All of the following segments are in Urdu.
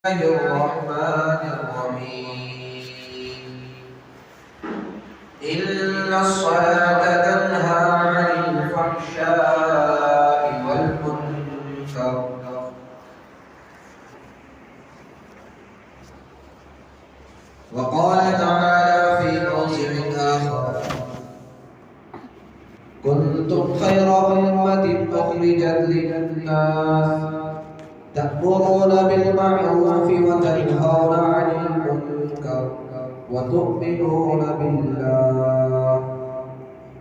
الرحمن الرحيم إن الصلاة تنهى عن الفحشاء والمنكر وقال تعالى في موضع آخر كنتم خير أمة أخرجت للناس تأمرون بالمعروف وتنهون عن المنكر وتؤمنون بالله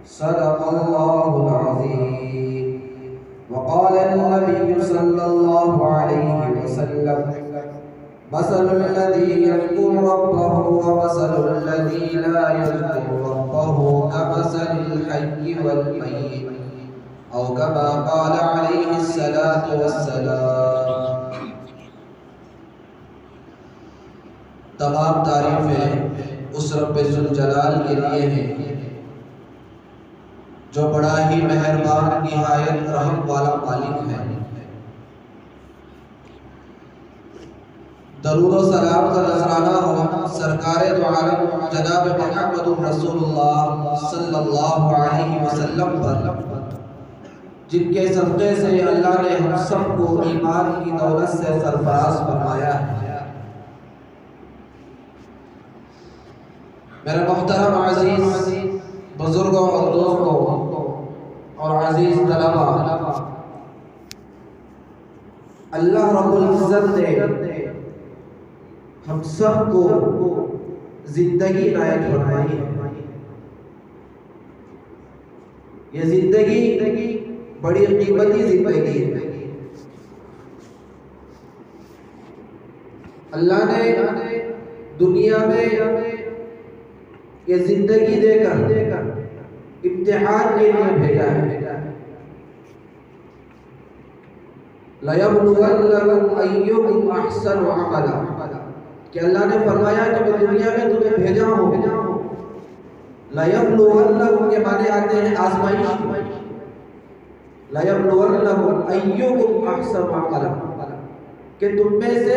صدق الله العظيم. وقال النبي صلى الله عليه وسلم مثل الذي يذكر ربه ومثل الذي لا يذكر ربه كمثل الحي والميت أو كما قال عليه الصلاة والسلام. تمام تعریفیں اس رب ذوالجلال کے لیے ہیں جو بڑا ہی مہربان نہایت رحم والا مالک ہے. درود و سلام کا نذرانہ ہو سرکار دو عالم جناب محمد رسول اللہ صلی اللہ علیہ وسلم پر، جن کے صدقے سے اللہ نے ہم سب کو ایمان کی دولت سے سرفراز فرمایا ہے. میرے محترم عزیز بزرگوں اور دوستوں اور عزیز طلبہ، اللہ رب العزت نے ہم سب کو زندگی عنایت فرمائی ہے. یہ زندگی بڑی قیمتی زندگی ہے. اللہ نے دنیا میں یہ زندگی دے کر امتحان کے لیے بھیجا ہے. لَيَبْلُوَنَّكُمْ أَيُّكُمْ أَحْسَنُ عَمَلًا، کہ اللہ نے فرمایا کہ میں دنیا میں تمہیں بھیجا ہوں. لَيَبْلُوَنَّكُمْ کے معنی آتے ہیں آزمائش. لَيَبْلُوَنَّكُمْ أَيُّكُمْ أَحْسَنُ عَمَلًا، کہ تم میں سے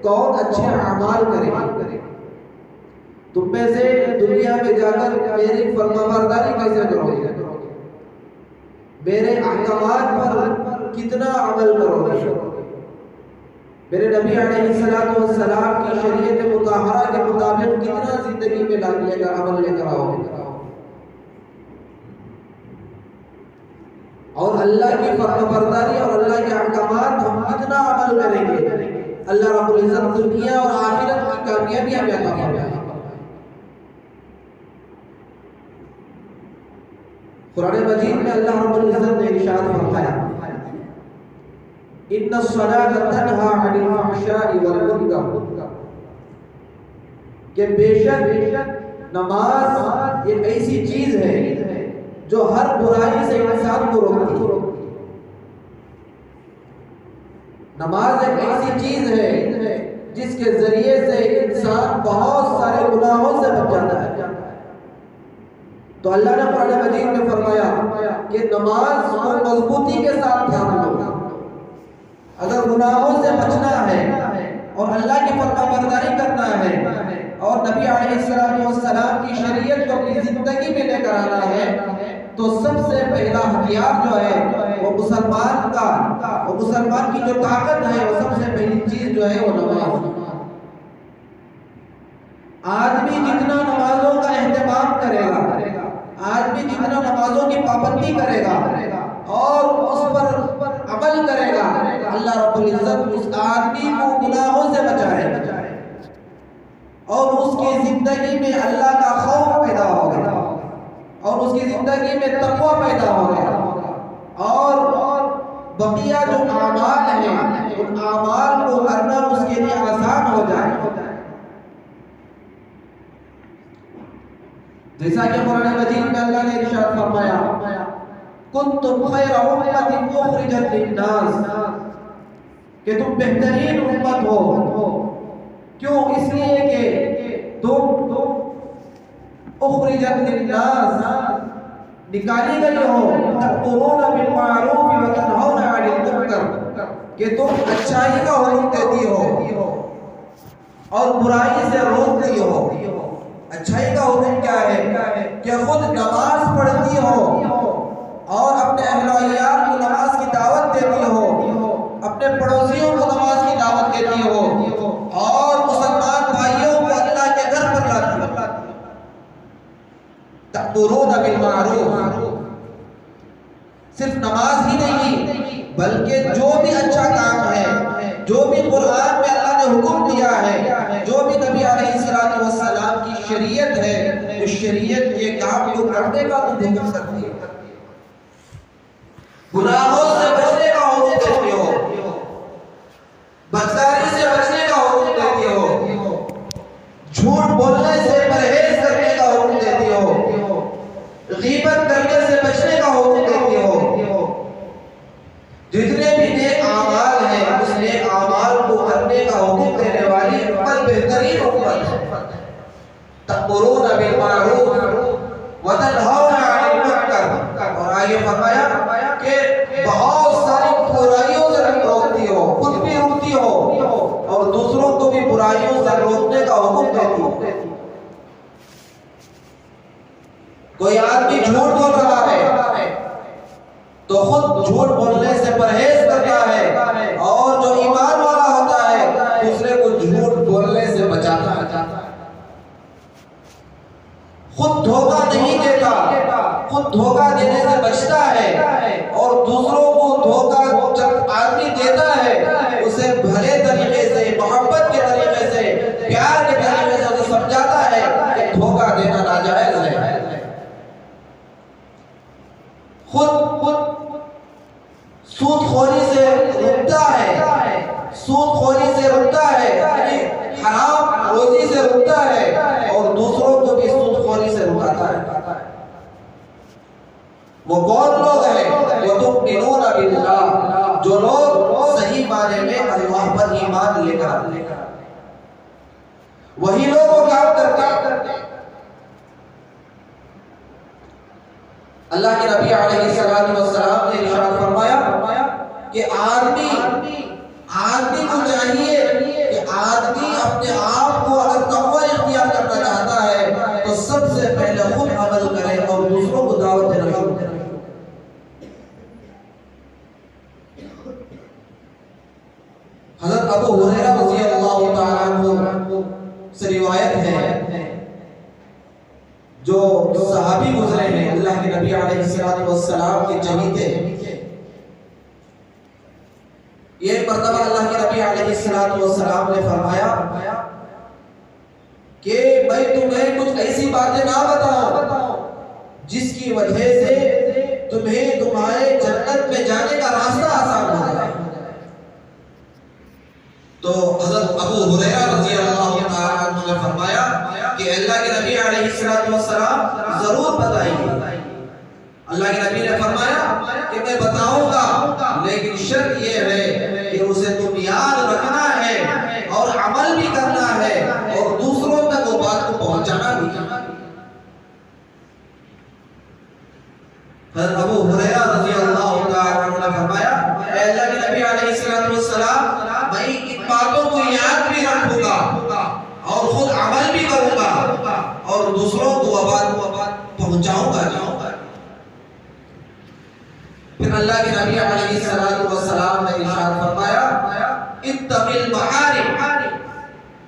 کون اچھے اعمال کرے. تم میں سے دنیا میں جا کر میری فرمانبرداری کیسے کرو گے، میرے احکامات پر کتنا عمل کرو گے، میرے نبی علیہ السلام کی شریعت مطہرہ کے مطابق کتنا زندگی میں لے کر عمل لے کر آؤ گے، اور اللہ کی فرمانبرداری اور اللہ کے احکامات ہم کتنا عمل کریں گے. اللہ رب العزت دنیا اور آخرت کی کامیابی ہمیں عطا فرمائے. قرآن مجید میں اللہ رب العزت نے ارشاد فرمایا ان الصلاۃ تنہی عن الفحشاء والمنکر، کہ بے شک نماز ایک ایسی چیز ہے جو ہر برائی سے انسان کو روکتی ہے. نماز ایک ایسی چیز ہے جس کے ذریعے سے انسان بہت سارے گناہوں سے بچ جاتا ہے. تو اللہ نے قرآن مجید میں فرمایا کہ نماز کو مضبوطی کے ساتھ دھیان دو. اگر گناہوں سے بچنا ہے اور اللہ کی فرمانبرداری کرنا ہے اور نبی علیہ السلام کی شریعت کو اپنی زندگی میں لے کر آنا ہے، تو سب سے پہلا ہتھیار جو ہے وہ مسلمان کی جو طاقت ہے، وہ سب سے پہلی چیز جو ہے وہ نماز. آدمی جتنا نمازوں کا اہتمام کرے گا، آدمی جتنا نمازوں کی پابندی کرے گا اور اس پر عمل کرے گا، اللہ رب العزت اس آدمی کو گناہوں سے بچائے اور اس کی زندگی میں اللہ کا خوف پیدا ہوگا اور اس کی زندگی میں تقوی پیدا ہوگا اور بقیہ جو اعمال ہیں ان اعمال کو کرنا اس کے لیے آسان ہو جائے. جیسا کہ قرآن مجید میں اللہ نے ارشاد فرمایا کنتم خیر امۃ اخرجت للناس، کہ تم بہترین امت ہو. کیوں؟ اس لیے کہ تم اخرجت للناس نکالی گئی ہو، تأمرون بالمعروف وتنہون عن المنکر، کہ تم اچھائی کا حکم دیتی ہو اور برائی سے روکتی ہو۔ اچھائی کا حکم کیا ہے؟ کہ خود نماز پڑھتی ہو اور اپنے اہل و عیال کو نماز کی دعوت دیتی ہو، اپنے پڑوسیوں کو نماز کی دعوت دیتی ہو اور مسلمان بھائیوں کو اللہ کے گھر پر لاتی ہو۔ تأمرون بالمعروف، صرف نماز ہی نہیں بلکہ جو بھی اچھا کام ہے، جو بھی قرآن میں اللہ نے حکم دیا ہے، جو بھی نبی علیہ السلام کی شریعت ہے، اس شریعت کے کام کو کرنے کا تم حکم کرتی ہے۔ گناہوں سے بچنے کا حکم دیتی ہو، بدکاری سے بچنے کا حکم دیتی ہو، جھوٹ بولنے سے پرہیز کرنے کا حکم دیتی ہو، غیبت کرنے سے بچنے کا حکم دیتی ہو۔ جتنے بھی نیک اعمال ہیں اس نیک اعمال کو کرنے کا حکم دینے والی امت بہترین امت ہے۔ تأمرون بالمعروف وتنہون عن المنکر، اور آگے فرمایا کہ بہت ساری برائیوں سے روکتی ہو، خود بھی روکتی ہو اور دوسروں کو بھی برائیوں سے روکنے کا حکم دیتی ہو۔ کوئی آدمی جھوٹ بول رہا ہے تو خود جھوٹ بولنے سے پرہیز کرتا ہے، اور جو ایمان والا ہوتا ہے دوسرے کو جھوٹ بولنے سے بچاتا ہے، خود دھوکہ نہیں دیتا، خود دھوکہ دینے سے بچتا ہے، اور دوسروں کو دھوکہ جب آدمی دیتا ہے اسے بھلے طریقے سے، محبت کے طریقے سے، پیار کے طریقے سے اسے سمجھاتا ہے کہ دھوکہ دینا ناجائز ہے۔ خود سود خوری سے رکتا ہے، سود خوری سے رکتا ہے، یعنی حرام روزی سے رکتا ہے، اور دوسروں کو بھی سود خوری سے رکاتا ہے۔ وہ کون لوگ ہیں؟ وَتُؤْمِنُونَ بِاللَّهِ، جو لوگ صحیح معنی میں اللہ پر ایمان لے کر، وہی لوگ وہ کام کرتے ہیں۔ اللہ کے نبی علیہ السلام نے ارشاد فرمایا کہ آدمی کو چاہیے کہ آدمی اپنے آپ کو اگر تقوی اختیار کرنا چاہتا ہے تو سب سے پہلے خود عمل کرے اور دوسروں کو دعوت دینا شروع کرے۔ حضرت ابو ہریرہ رضی اللہ تعالیٰ عنہ سے روایت ہے، جو صحابی گزرے ہیں اللہ کے نبی علیہ السلام کے چہیتے، ایک مرتبہ اللہ کے نبی علیہ السلام نے فرمایا کہ میں تمہیں کچھ ایسی باتیں نہ بتاؤں جس کی وجہ سے تمہیں تمہارے جنت میں جانے کا راستہ آسان ہو جائے۔ تو حضرت ابو ہریرہ رضی اللہ تعالیٰ عنہ نے فرمایا کہ اللہ کے نبی علیہ السلام ضرور بتائیے۔ اللہ کے نبی نے فرمایا کہ میں بتاؤں گا، لیکن شرط یہ ہے کہ اسے تم یاد رکھنا ہے اور عمل بھی کرنا ہے اور دوسروں تک وہ بات کو پہنچانا بھی۔ حضرت ابو ہریرہ رضی اللہ تعالیٰ عنہ نے فرمایا اے اللہ کے نبی علیہ السلام، میں ان باتوں کو یاد بھی رکھوں گا اور خود عمل بھی کروں گا اور دوسروں کو وہ بات پہنچاؤں گا۔ پھر اللہ کے نبی علیہ السلام نے ارشاد فرمایا اتق المحارم،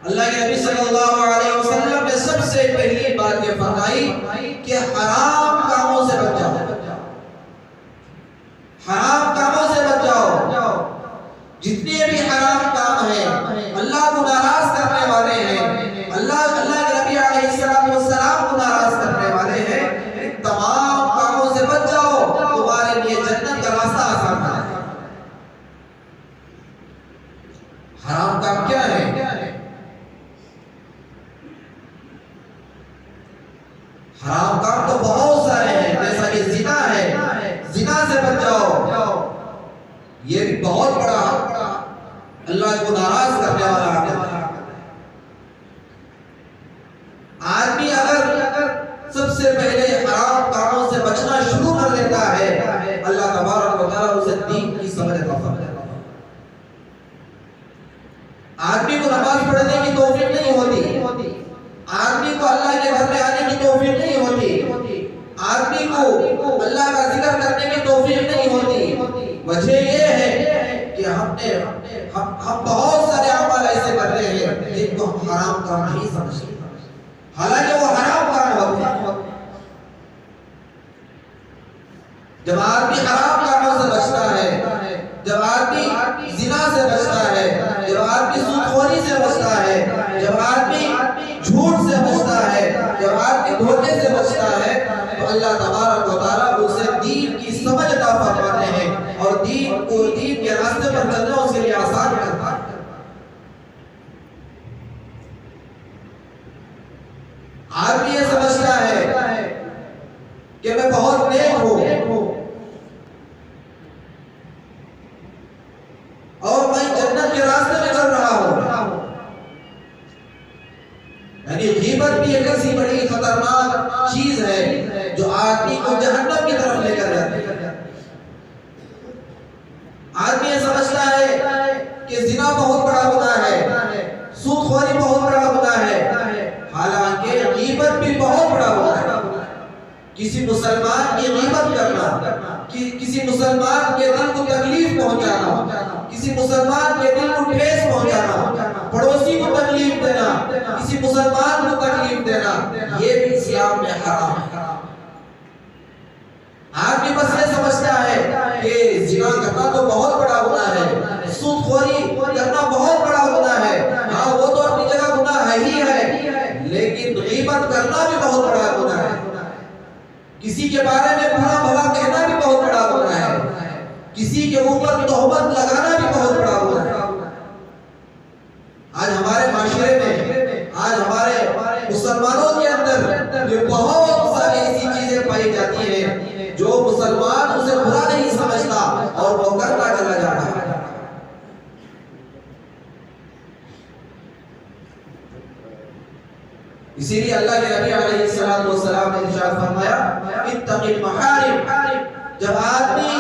اللہ کے نبی صلی اللہ علیہ وسلم نے سب سے پہلی بات یہ فرمائی کہ حرام کاموں سے بچ جاؤ، حرام کاموں سے بچ جاؤ۔ جتنے بھی حرام کام ہیں، اللہ کو ناراض کرنے والے ہیں، اللہ کے نبی علیہ السلام کو ناراض کرنے والے ہیں، ان تمام کاموں سے بچ جاؤ، تمہارے لیے جنت کا راستہ آسان ہے۔ حرام کام کیا ہے؟ حرام کام تو بہت پڑھنے کی توفیق نہیں ہوتی، آدمی کو اللہ کے گھر میں آنے کی توفیق نہیں ہوتی، آدمی کو اللہ کا ذکر کرنے کی توفیق نہیں ہوتی، وجہ یہ ہے کہ ہم بہت سارے اعمال ایسے کرتے ہیں جن کو ہم حرام کام نہیں سمجھتے، حالانکہ وہ حرام کام ہوتے ہیں۔ جب آدمی حرام کاموں سے بچتا ہے، جب آدمی زنا سے بچتا ہے، جب آدمی سود خوری سے بچتا ہے، جب آدمی جھوٹ سے بچتا ہے، جب آدمی دھوکے سے بچتا ہے، تو اللہ تبارک و تعالیٰ اسے دین کی سمجھ عطا فرماتے ہیں اور دین کے راستے پر چلنا اس کے لیے آسان کرتا ہے۔ آدمی یہ سمجھتا ہے کہ میں بہت نیک ہوں اور میں جنت کے راستے میں چل رہا ہوں، یعنی غیبت بھی ایک ایسی بڑی خطرناک چیز ہے جو آدمی کو جہنم کی طرف لے کر جاتی ہے۔ آدمی یہ سمجھتا ہے کہ زنا بہت بڑا گناہ ہے، سود خوری بہت بڑا گناہ ہے، حالانکہ غیبت بھی بہت بڑا گناہ ہے۔ کسی مسلمان کی غیبت کرنا، کسی مسلمان کے دل کو تکلیف پہنچانا، کسی مسلمان کے دل کو ٹھیس پہنچانا، پڑوسی کو تکلیف دینا، کسی مسلمان کو تکلیف دینا، یہ بھی اسلام میں حرام ہے۔ آدمی بس یہ سمجھتا ہے کہ زنا کرنا تو بہت بڑا گناہ ہے، سود خوری کرنا بہت بڑا گناہ ہے، ہاں وہ تو اپنی جگہ گناہ ہی ہے، لیکن غیبت کرنا بھی بہت بڑا گناہ ہے، کسی کے بارے میں برا بھلا کہنا بھی بہت بڑا گناہ ہے، کسی کے اوپر تہمت لگانا بھی بہت بڑا گناہ ہے۔ آج ہمارے معاشرے میں، آج ہمارے مسلمانوں کے اندر یہ بہت ساری ایسی چیزیں پائی جاتی ہیں جو مسلمان اسے برا نہیں سمجھتا اور وہ کرتا چلا جا رہا ہے۔ اسی لیے اللہ کے نبی علیہ السلام نے ارشاد فرمایا اتق المحارم، جب آدمی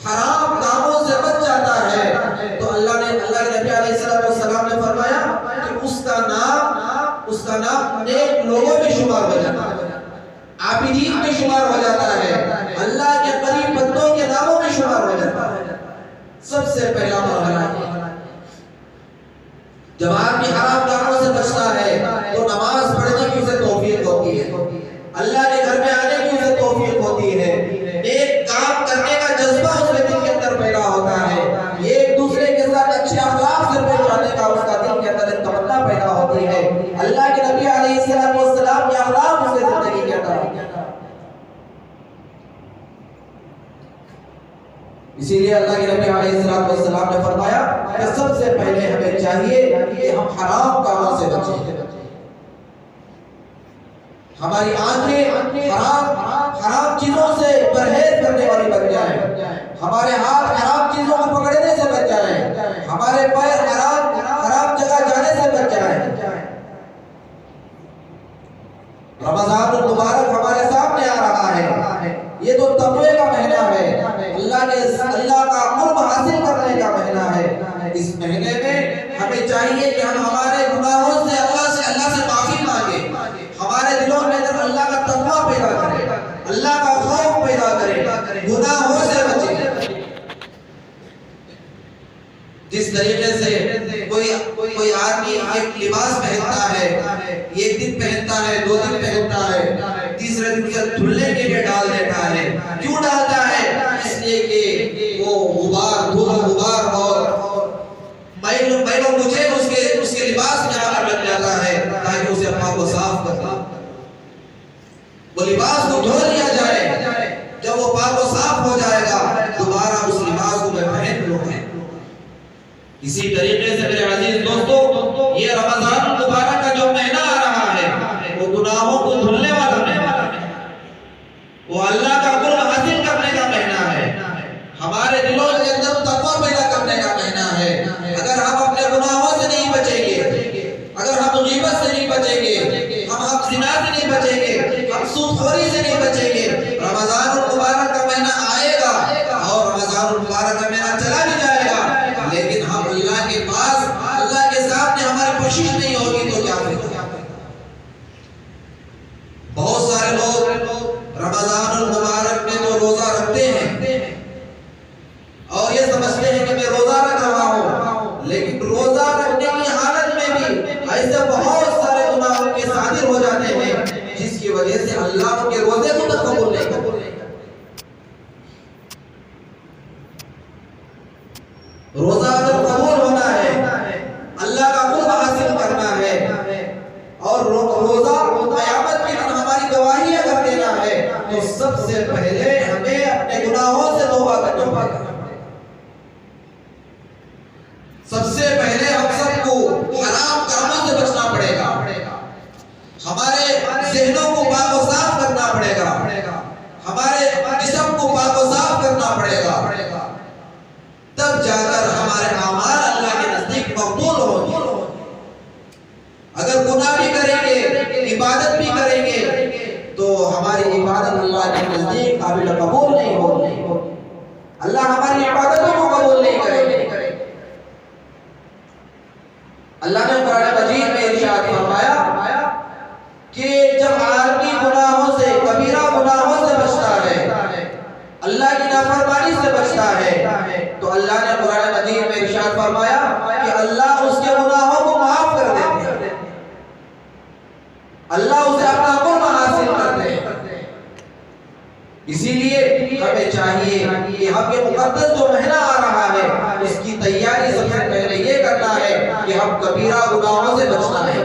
حرام کاموں سے بچ جاتا ہے تو اللہ کے نبی علیہ السلام نے فرمایا کہ اس کا نام نیک لوگوں میں شمار ہو جاتا ہے، عابدین میں شمار ہو جاتا ہے، اللہ کے قریب بندوں کے ناموں میں شمار ہو جاتا ہے۔ سب سے پہلا مرحلہ ہے جب آدمی حرام کاموں سے بچتا ہے تو نماز پڑھنے کی اسے توفیق ہوتی ہے، اللہ کے گھر میں آنے کی اسے توفیق ہوتی ہے، نیک کام کرنے کا جذبہ اس کے دل کے اندر پیدا ہوتا ہے، ایک دوسرے کے ساتھ اچھے اخلاق سے پیش آنے کا اس کا دل کے اندر ایک تمنا پیدا ہوتی ہے، اللہ کے نبی علیہ السلام کے اخلاق اس کی زندگی کے اندر ہوتے ہیں۔ اسی لیے اللہ کے نبی علیہ السلام نے فرمایا کہ سب سے پہلے ہمیں چاہیے کہ ہم حرام کاموں سے بچیں، ہماری آنکھیں حرام چیزوں سے پرہیز کرنے والی بن جائیں، ہمارے ہاتھ حرام چیزوں کو پکڑنے سے بچ جائیں، ہمارے پیر حرام جگہ جانے سے بچ جائیں۔ رمضان المبارک ہمارے سامنے آ رہا ہے، یہ تو تقوی کا مہینہ ہے، اللہ کا قرب حاصل کرنے کا مہینہ ہے۔ اس مہینے میں ہمیں چاہیے کہ ہم ہمارے گناہوں سے اللہ سے معافی مانگیں، ہمارے دلوں میں اللہ کا تقوی پیدا کریں، اللہ کا خوف پیدا کریں، گناہوں سے بچیں۔ جس طریقے سے کوئی آدمی ایک لباس پہنتا ہے، ایک دن پہنتا ہے، 2 دن پہنتا ہے، تیسرے دن اسے دھلنے کے لیے ڈال دیتا ہے، کیوں ڈالتا ہے؟ اس لیے کہ وہ غبار اور میل و مجھے اس کے لباس میں آ کر لگ جاتا ہے تاکہ اسے اپنا کو صاف کر دے، وہ لباس کو دھو لیا جائے، جب وہ پاک و صاف ہو جائے گا دوبارہ اس لباس کو میں پہن لوں گا۔ اسی طریقے سے میرے عزیز دوستو، یہ رمضان المبارک کا جو مہینہ آ رہا ہے وہ گناہوں کو دھلنے والا مہینہ ہے، وہ اللہ کا قرب حاصل کرنے کا مہینہ ہے، ہمارے دلوں کے اندر تقوی پیدا کرنے کا مہینہ ہے۔ اگر ہم اپنے گناہوں سے نہیں بچیں گے، اگر ہم غیبت سے نہیں بچیں گے، ہم زنا سے نہیں بچیں گے، ہم سود خوری سے نہیں بچیں گے، رمضان المبارک کا مہینہ آئے گا اور رمضان المبارک کا مہینہ چلا بھی جائے گا، لیکن ہم اللہ کے کوشش نہیں ہوگی تو کیا فائدہ؟ بہت سارے لوگ رمضان المبارک میں تو روزہ رکھتے ہیں اور یہ سمجھتے ہیں کہ میں روزہ رکھ رہا ہوں، لیکن روزہ رکھنے کی حالت میں بھی ایسے بہت سارے گناہ ان کے صادر ہو جاتے ہیں جس کی وجہ سے اللہ ان کے روزے کو تک قبول نہیں کرتا۔ روزہ اگر قبول ہونا ہے، اللہ کا قرب حاصل کرنا ہے اور روزہ قیامت کے دن ہماری گواہی اگر دینا ہے تو سب سے پہلے ہمیں اپنے گناہوں سے توبہ کرنا پڑے گا۔ سب سے پہلے ہم سب کو حرام کاموں سے بچنا پڑے گا، ہمارے ذہنوں کو پاک و صاف کرنا پڑے گا، ہمارے جسم کو پاک و صاف کرنا پڑے گا، تب جا کر ہمارے اعمال اللہ کے نزدیک مقبول ہوں گے۔ اگر گناہ بھی کریں گے، عبادت بھی کریں گے تو ہماری عبادت اللہ کے نزدیک قابل قبول نہیں ہوگی، اللہ ہماری عبادتوں کو قبول نہیں کرے گا۔ اللہ نے قرآن مجید میں ارشاد فرمایا کہ جب آدمی گناہوں سے، کبیرہ گناہوں سے بچتا ہے، اللہ کی نافرمانی سے بچتا ہے، تو اللہ نے قرآن مجید میں ارشاد فرمایا کہ اللہ اس کے گناہوں کو معاف کر دیتے ہیں، اللہ اسے اپنا قرب حاصل کرتے ہیں۔ اسی لیے ہمیں چاہیے کہ ہم یہ مقدس جو مہینہ آ رہا ہے اس کی تیاری سب سے پہلے یہ کرنا ہے کہ ہم کبیرہ گناہوں سے بچنا ہے،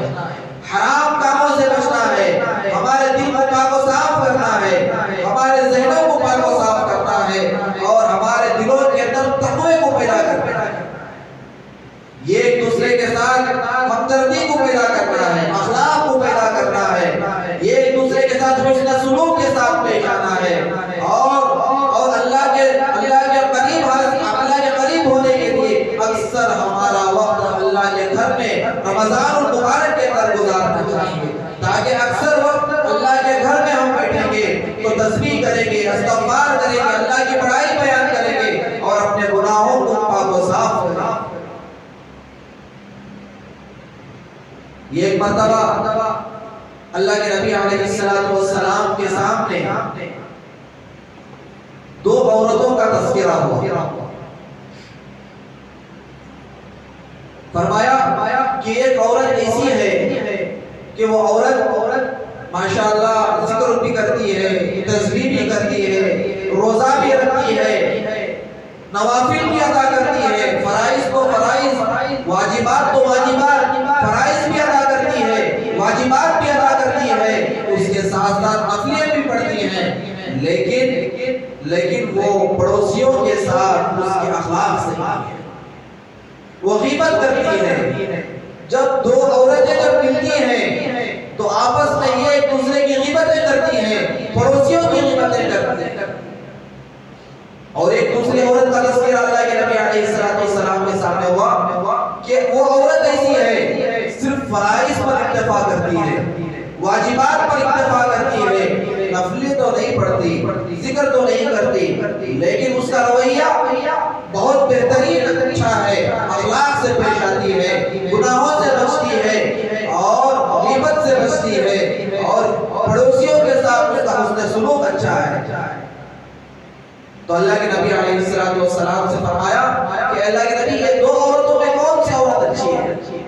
حرام کاموں سے بچنا ہے، ہمارے دل کو پاک و صاف کرنا ہے، ہمارے ذہنوں کو پاک و صاف کرنا ہے اور ہمارے دلوں کے اندر تقوی کو پیدا کرنا ہے، یہ ایک دوسرے کے ساتھ ہمدردی کو پیدا کرنا ہے، اخلاق کو پیدا کرنا ہے، یہ ایک دوسرے کے ساتھ حسن سلوک کے ساتھ پیش آنا ہے اور اللہ کے قریب ہونے کے لیے اکثر ہمارا وقت اللہ کے گھر میں رمضان المبارک کے اندر گزارنا چاہیے، تاکہ اکثر وقت اللہ کے گھر میں ہم بیٹھیں گے تو تسبیح کریں گے، استغفار کریں گے، اللہ کی بڑائی بیان کریں گے اور اپنے گناہوں کو پاک و صاف کریں گے۔ یہ ایک مرتبہ اللہ کے نبی علیہ السلام کے سامنے دو عورتوں کا تذکرہ ہوا، فرمایا کہ ایک عورت ایسی ہے کہ وہ عورت ماشاءاللہ ذکر بھی کرتی ہے، تسبیح بھی کرتی ہے، روزہ بھی رکھتی ہے، نوافل بھی ادا کرتی ہے، فرائض کو فرائض، واجبات کو واجبات، فرائض بھی ادا کرتی ہے، واجبات بھی ادا کرتی ہے، اس کے ساتھ ساتھ نفلیں بھی پڑھتی ہیں، لیکن وہ پڑوسیوں کے ساتھ اس کے اخلاق سے وہ غیبت کرتی ہے۔ جب دو عورتیں جب ملتی ہیں تو آپس میں یہ ایک دوسرے کی غیبتیں کرتی ہیں، پڑوسیوں کی غیبتیں کرتی ہیں، اور ایک دوسری عورت کا تذکرہ اللہ کے نبی علیہ السلام کے سامنے ہوا کہ وہ عورت ایسی ہے صرف فرائض پر اکتفا کرتی ہے، واجبات پر اکتفا کرتی ہے، نفلیں تو نہیں پڑھتی، ذکر تو نہیں کرتی، لیکن اس کا رویہ بہت بہترین اچھا ہے، اخلاق سے پیش آتی ہے، گناہوں سے بچتی ہے اور غیبت سے بچتی ہے اور پڑوسیوں کے ساتھ اس کا حسن سلوک اچھا ہے۔ تو اللہ کے نبی علیہ السلام سے فرمایا کہ اللہ کے نبی یہ دو عورتوں میں کون سی عورت اچھی ہے؟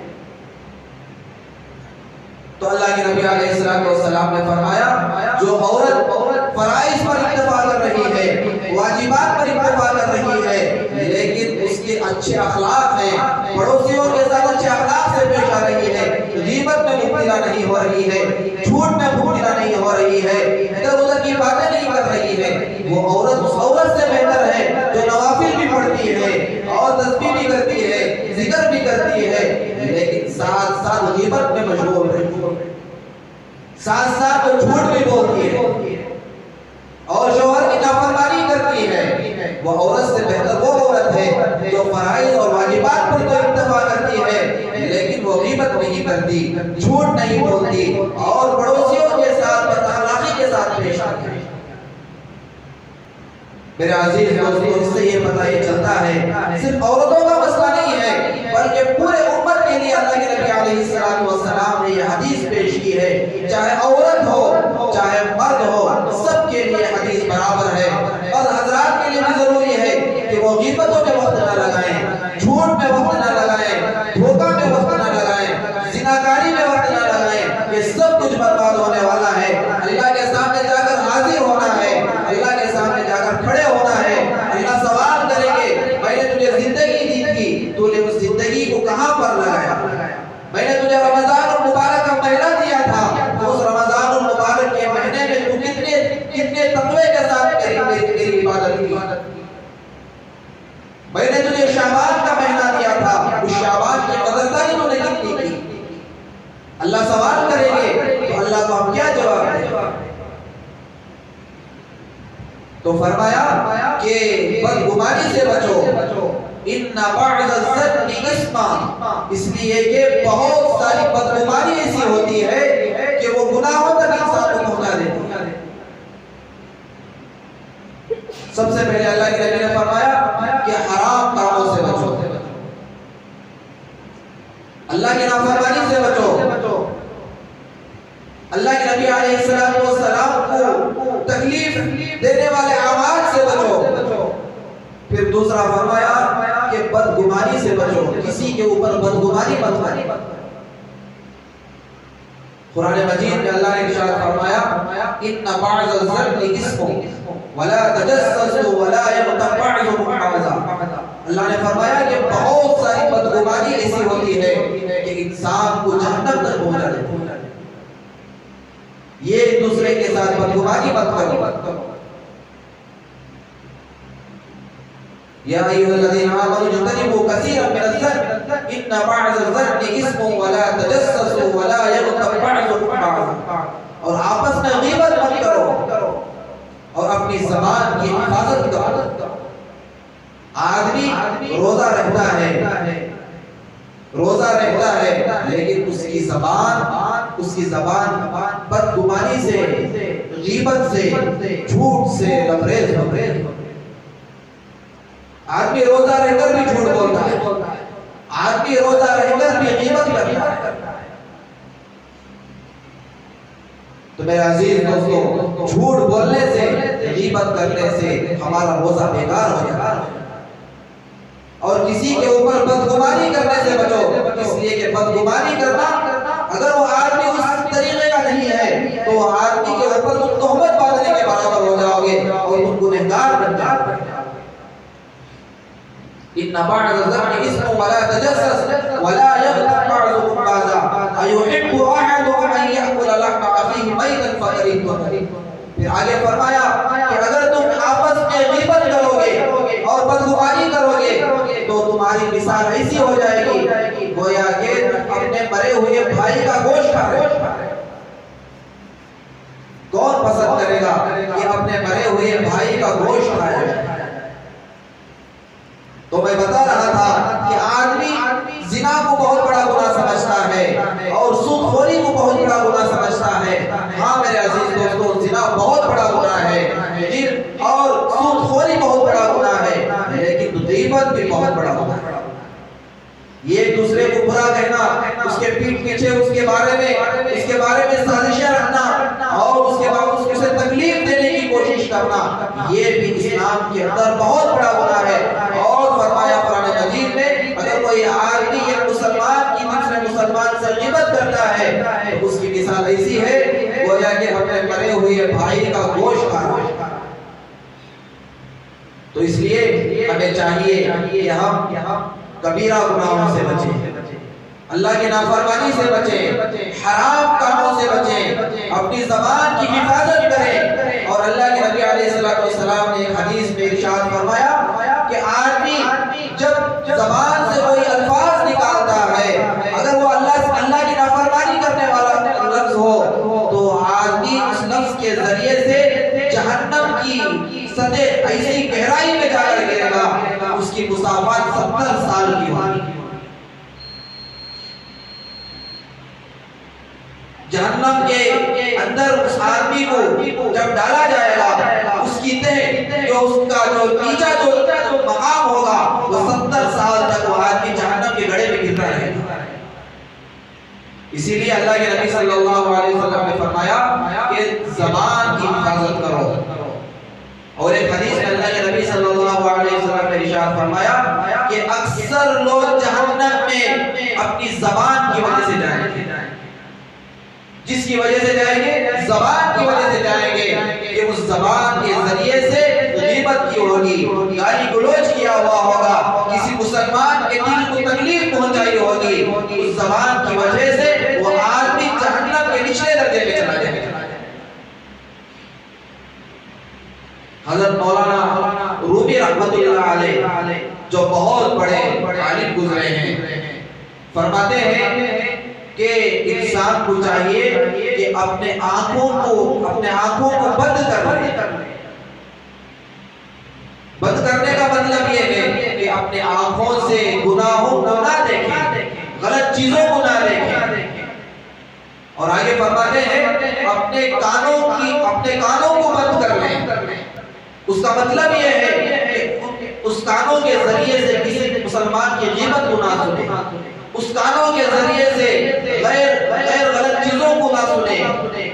تو اللہ کے نبی علیہ السلام نے فرمایا جو عورت فرائض پر اکتفا کر رہی ہے، واجبات پر اکتفا کر رہی ہے، لیکن اس کے اچھے اخلاق ہیں، پڑوسیوں کے ساتھ اچھے اخلاق سے پیش آ رہی ہے، غیبت میں مبتلا نہیں ہو رہی ہے، جھوٹ میں مبتلا نہیں ہو رہی ہے، ادھر ادھر کی باتیں نہیں کر رہی ہے، وہ عورت اس عورت سے بہتر ہے جو نوافل بھی پڑھتی ہے اور تسبیح بھی کرتی ہے، ذکر بھی کرتی ہے، لیکن ساتھ ساتھ غیبت میں مشغول ہے، ساتھ ساتھ وہ جھوٹ بھی بولتی ہے اور شوہر کی نافرمانی کرتی ہے۔ وہ عورت سے بہتر وہ عورت ہے جو فرائض اور واجبات پر تو اکتفا کرتی ہے لیکن وہ غیبت نہیں کرتی، جھوٹ نہیں بولتی اور پڑوسیوں کے ساتھ بد اخلاقی کے ساتھ پیش آتی ہے۔ میرے عزیز دوستوں، اس سے یہ پتہ یہ چلتا ہے صرف عورتوں کا مسئلہ نہیں ہے بلکہ پورے امت کے لیے اللہ کے نبی علیہ السلام نے یہ حدیث پیش کی ہے، چاہے عورت ہو چاہے مرد ہو، سب کے لیے حدیث برابر ہے۔ اور حضرات کے لیے بھی ضروری ہے کہ وہ غیبتوں میں وقت نہ لگائیں، جھوٹ میں وقت نہ لگائیں، دھوکہ میں وقت نہ لگائیں، زناکاری میں وقت نہ لگائیں، یہ سب کچھ برباد ہونے والا ہے۔ اللہ کے سامنے جا کر حاضر ہونا ہے، اللہ کے سامنے جا کر کھڑے ہونا ہے۔ اللہ سوال کریں گے، میں نے تجھے زندگی دی تھی، تو نے اس زندگی کو کہاں پر لگایا؟ میں نے تجھے رمضان المبارک کا مہینہ دیا تھا، تو اس رمضان المبارک کے مہینے میں تو کتنے تقوی کے ساتھ میری عبادت کی؟ میں نے تجھے شعبان کا مہینہ دیا تھا، اس شعبان کی قدردانی تو نے کتنی کی؟ اللہ سوال کریں گے تو اللہ کو ہم کیا جواب دیں؟ تو فرمایا کہ بدگمانی سے بچو، ان بعض الظن اثم، اس لیے کہ بہت ساری بدگمانی ایسی ہوتی ہے کہ وہ گناہوں تک انسان کو پہنچا دیتی ہے۔ سب سے پہلے اللہ کے نبی نے فرمایا کہ حرام کاموں سے بچو، اللہ کی نافرمانی سے بچو، اللہ کے نبی علیہ السلام کو تکلیف دینے والے اعمال سے بچو۔ پھر دوسرا فرمایا کہ بدگمانی سے بچو، کسی کے اوپر بدگمانی مت کرو۔ قرآن مجید میں اللہ نے ارشاد فرمایا ان بعض الظن اثم ولا تجسسوا ولا یغتب بعضکم بعضا۔ اللہ نے فرمایا کہ بہت ساری بدگمانی ایسی ہوتی ہے کہ انسان کو جہنم تک پہنچا دیتی ہے۔ یہ ایک دوسرے کے ساتھ بدگمانی مت کرو۔ یا ایھا الذین آمنوا اجتنبوا کثیرا من الظن ان بعض الظن اثم ولا تجسسوا ولا یغتب بعضکم بعضا، اور آپس میں غیبت مت کرو اور اپنی زبان کی حفاظت کرو۔ آدمی روزہ رکھتا ہے لیکن اس کی زبان بدگمانی سے، غیبت سے، جھوٹ سے لبریز ہوتی۔ آدمی روزہ رہ کر بھی جھوٹ بولتا ہے، آدمی روزہ رہ کر بھی غیبت کرتا ہے۔ تو میرے عزیز دوستو، جھوٹ بولنے سے، غیبت کرنے سے ہمارا روزہ بیکار ہو جاتا ہے۔ اور کسی کے اوپر بدگمانی کرنے سے بچو، اس لیے کہ بدگمانی کرنا، اگر وہ آدمی اس طریقے کا نہیں ہے تو وہ آدمی کے اوپر تم تہمت باندھنے کے برابر ہو جاؤ گے اور تم گنہگار بن جاؤ گے۔ ان بعض الظن اثم ولا تجسس ولا یغتب بعضکم بعضا ایحب احدکم ان یاکل لحم اخیہ میتا فکرہتموہ۔ پھر آگے فرمایا کہ اگر تم آپس میں غیبت کرو گے اور بدگمانی کرو گے تو تمہاری مثال ایسی ہو جائے گی گویا کہ اپنے مرے ہوئے بھائی کا گوشت کھا رہے ہو۔ کون پسند کرے گا کہ اپنے مرے ہوئے بھائی کا گوشت کھائے؟ تو میں بتا رہا تھا کہ آدمی زنا کو بہت بڑا گناہ سمجھتا ہے اور سود خوری کو بہت بڑا گناہ سمجھتا ہے۔ ہاں میرے عزیز دوستو، زنا بہت بڑا گناہ ہے اور سود خوری بہت بڑا گناہ ہے، لیکن غیبت بھی بہت بڑا گناہ ہے۔ یہ ایک دوسرے کو برا کہنا، اس کے پیٹھ پیچھے اس کے بارے میں سازشیں رکھنا اور اس کے بعد اس کو تکلیف دینے کی کوشش کرنا، یہ بھی اسلام کے اندر بہت بڑا گناہ ہے۔ اور فرمایا قرآن مجید میں اگر کوئی آدمی ایک مسلمان کی دوسرے مسلمان سے غیبت کرتا ہے تو اس کی مثال ایسی ہے گویا کہ اپنے مرے ہوئے بھائی کا گوشت کھا رہا ہے۔ تو اس لیے ہمیں چاہیے کہ ہم کبیرہ گناہوں سے بچیں، اللہ کی نافرمانی سے بچیں، حرام کاموں سے بچیں، اپنی زبان کی حفاظت کریں۔ اور اللہ کے نبی علیہ السلام نے ایک حدیث میں ارشاد فرمایا کہ آدمی جب زبان سے کوئی الفاظ نکالتا ہے اگر وہ اللہ کی نافرمانی کرنے والا لفظ ہو تو آدمی اس لفظ کے ذریعے سے جہنم کی سطح ایسی گہرائی میں جا کر گرے گا، اس کی مسافت 70 سال کی ہوگی۔ جہنم کے اندر اس آدمی کو جب ڈالا جائے گا، اس کی تہ جو اس کا جو نیچا جو مقام ہوگا وہ 70 سال تک وہ آدمی جہنم کے گڑھے میں گرتا رہے گا۔ اسی لیے اللہ کے نبی صلی اللہ علیہ وسلم نے فرمایا کہ زبان کی حفاظت کرو، اور ایک حدیث میں اللہ کے نبی صلی اللہ علیہ وسلم نے ارشاد فرمایا کہ اکثر لوگ جہنم میں اپنی زبان کی وجہ سے جائیں گے۔ جس کی وجہ سے جائیں گے، زبان کی وجہ سے جائیں گے کہ اس زبان کے ذریعے سے غیبت کی ہوگی، گالی گلوچ کیا ہوا ہوگا، کسی مسلمان کے دل کو تکلیف پہنچائی ہوگی، اس زبان کی وجہ سے وہ آدمی جہنم کے نچلے درجے میں چلا جائے گا۔ حضرت مولانا رومی رحمت اللہ علیہ جو بہت بڑے عالم گزرے ہیں، فرماتے ہیں کہ انسان کو چاہیے کہ اپنے آنکھوں کو بند کر لے۔ بند کرنے کا مطلب یہ ہے کہ اپنے آنکھوں سے گناہوں کو نہ دیکھیں، غلط چیزوں کو نہ دیکھیں، اور آگے فرماتے ہیں اپنے کانوں کو بند کر لیں۔ اس کا مطلب یہ ہے کہ اس کانوں کے ذریعے سے کسی مسلمان کی غیبت کو نہ سنے، اس کانوں کے ذریعے سے غیر غلط چیزوں کو نہ سنے،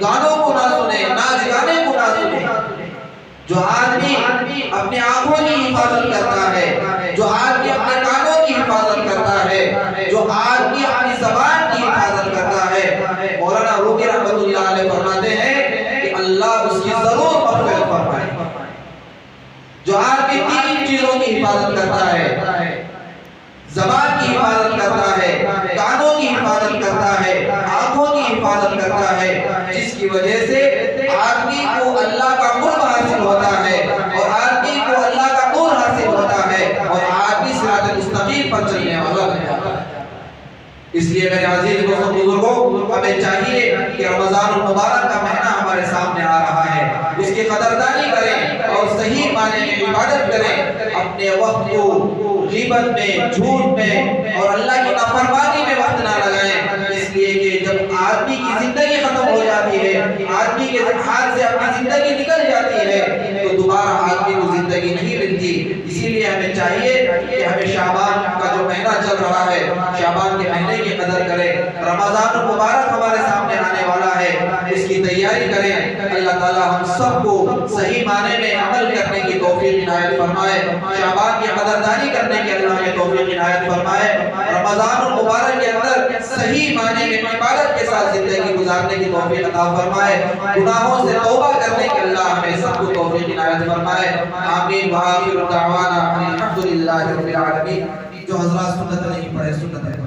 گانوں کو نہ سنے، ناچ گانے کو نہ سنے۔ جو آدمی اپنے آنکھوں کی حفاظت کرتا ہے، جو آدمی اپنے کانوں کی حفاظت کرتا ہے، جو آدمی اپنی زبان کی حفاظت کرتا ہے، مولانا رومی رحمت اللہ علیہ فرماتے ہیں کہ اللہ اس کی ضرور مغفرت فرمائے۔ جو آدمی تین چیزوں کی حفاظت کرتا ہے، زبان کی حفاظت کرتا ہے، کانوں کی حفاظت کرتا ہے، آنکھوں کی حفاظت کرتا ہے، جس کی وجہ سے آدمی کو اللہ کا قرب حاصل ہوتا ہے، اور آدمی کو اللہ کا نور حاصل ہوتا ہے، اور آدمی صراط المستقیم پر چلنے والا بن جاتا ہے۔ اس لیے میرے عزیز دوستوں بزرگوں، ہمیں چاہیے کہ رمضان المبارک کا مہینہ ہمارے سامنے آ رہا ہے، اس کی قدردانی کریں اور صحیح معنی میں عبادت کریں، اپنے وقت کو غیبت میں، جھوٹ میں اور اللہ کی نافرمانی میں وقت نہ لگائیں، اس لیے کہ جب آدمی کی زندگی ختم ہو جاتی ہے، آدمی کے ہاتھ سے اپنی زندگی نکل جاتی ہے، تو دوبارہ آدمی کو زندگی نہیں ملتی۔ اسی لیے ہمیں چاہیے کہ ہمیں شعبان کا جو مہینہ چل رہا ہے، شعبان کے مہینے کی قدر کریں۔ رمضان المبارک ہمارے سامنے آنے والا ہے، اس کی تیاری کریں۔ اللہ تعالی ہم سب کو صحیح معنی میں عمل کرنے کی توفیق عنایت فرمائے، شعبان کی قدردانی کرنے کی اللہ نے توفیق عنایت فرمائے، رمضان المبارک کے اندر صحیح معنی میں عبادت کے ساتھ زندگی گزارنے کی توفیق عطا فرمائے، گناہوں سے توبہ کرنے کی اللہ ہمیں سب کو توفیق عنایت فرمائے۔ آمین۔ وآخر دعوانا الحمدللہ رب العالمین۔ جو حضرات سنت نہیں پڑھے سنت ہے۔